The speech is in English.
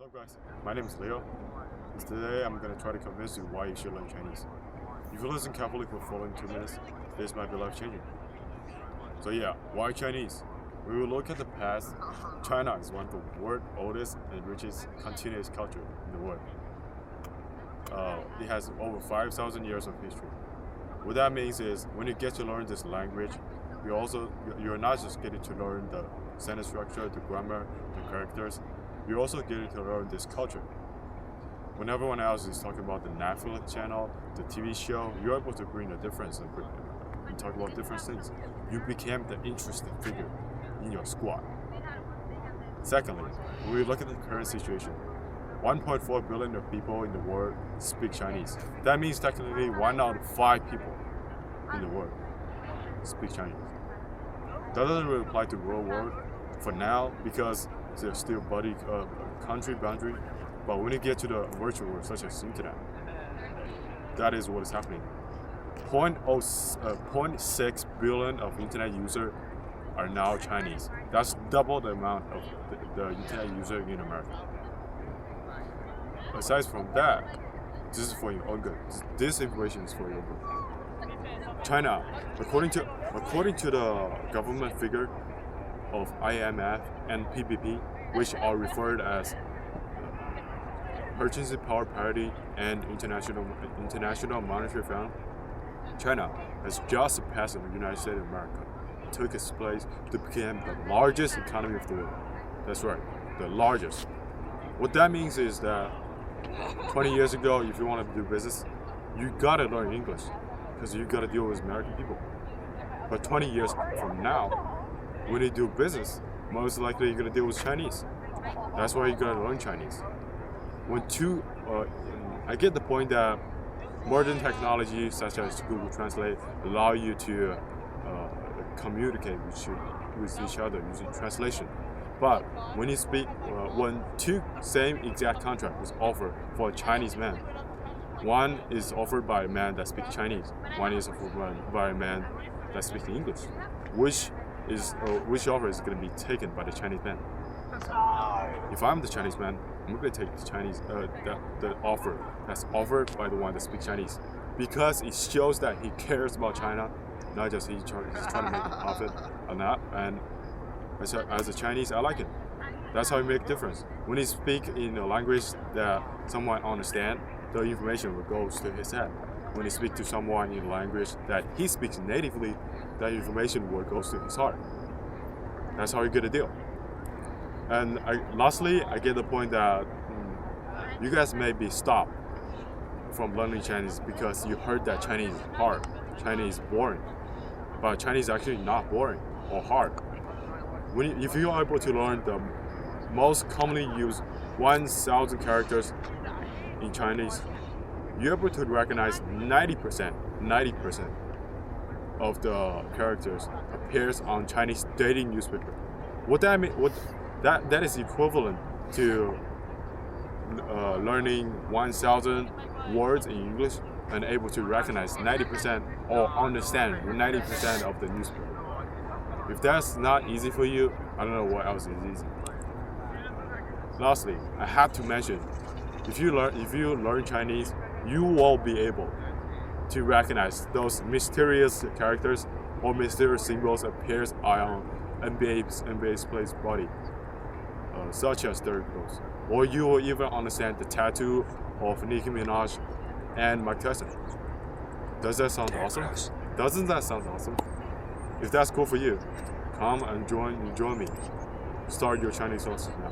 What's up guys, my name is Leo, and today I'm going to try to convince you why you should learn Chinese. If you listen carefully for the following 2 minutes, this might be life changing. So yeah, why Chinese? We will look at the past. China is one of the world's oldest and richest continuous culture in the world. It has over 5,000 years of history. What that means is when you get to learn this language, you're not just getting to learn the sentence structure, the grammar, the characters. You're also getting to learn this culture. When everyone else is talking about the Netflix channel, the TV show, you're able to bring a difference and talk about different things. You became the interesting figure in your squad. Secondly, when we look at the current situation, 1.4 billion of people in the world speak Chinese. That means technically 1 out of 5 people in the world speak Chinese. That doesn't really apply to real world for now because there's still country boundary. But when you get to the virtual world, such as internet, that is what is happening. 0.6 billion of internet users are now Chinese. That's double the amount of the internet user in America. Aside from that, this is for your own good. This information is for your good. China, according to the government figure of IMF and PPP, which are referred as Purchasing Power Parity and International Monetary Fund, China has just surpassed the United States of America, took its place to become the largest economy of the world. That's right, the largest. What that means is that 20 years ago, if you want to do business, you gotta learn English because you gotta deal with American people. But 20 years from now, when you do business, most likely you're gonna deal with Chinese. That's why you gotta learn Chinese. I get the point that modern technology such as Google Translate allow you to communicate with each other using translation. But when you speak, when 2 same exact contract was offered for a Chinese man, one is offered by a man that speaks Chinese, one is offered by a man that speaks English. Which offer is going to be taken by the Chinese man? If I'm the Chinese man, I'm going to take the the offer that's offered by the one that speaks Chinese, because it shows that he cares about China, not just he's trying to make a profit on that. And as a Chinese, I like it. That's how you make a difference. When you speak in a language that someone understands, the information will go to his head. When you speak to someone in a language that he speaks natively, that information will go to his heart. That's how you get a deal. And lastly, I get the point that you guys may be stopped from learning Chinese because you heard that Chinese is hard, Chinese is boring. But Chinese is actually not boring or hard. If you are able to learn the most commonly used 1,000 characters in Chinese, you're able to recognize 90% of the characters appears on Chinese daily newspaper. What that mean? That is equivalent to learning 1,000 words in English and able to recognize 90% or understand 90% of the newspaper. If that's not easy for you, I don't know what else is easy. Lastly, I have to mention, if you learn Chinese, you will be able to recognize those mysterious characters or mysterious symbols appears on NBA's player's body, such as their clothes. Or you will even understand the tattoo of Nicki Minaj and Mike Tyson. Does that sound awesome? Doesn't that sound awesome? If that's cool for you, come and join me. Start your Chinese lessons now.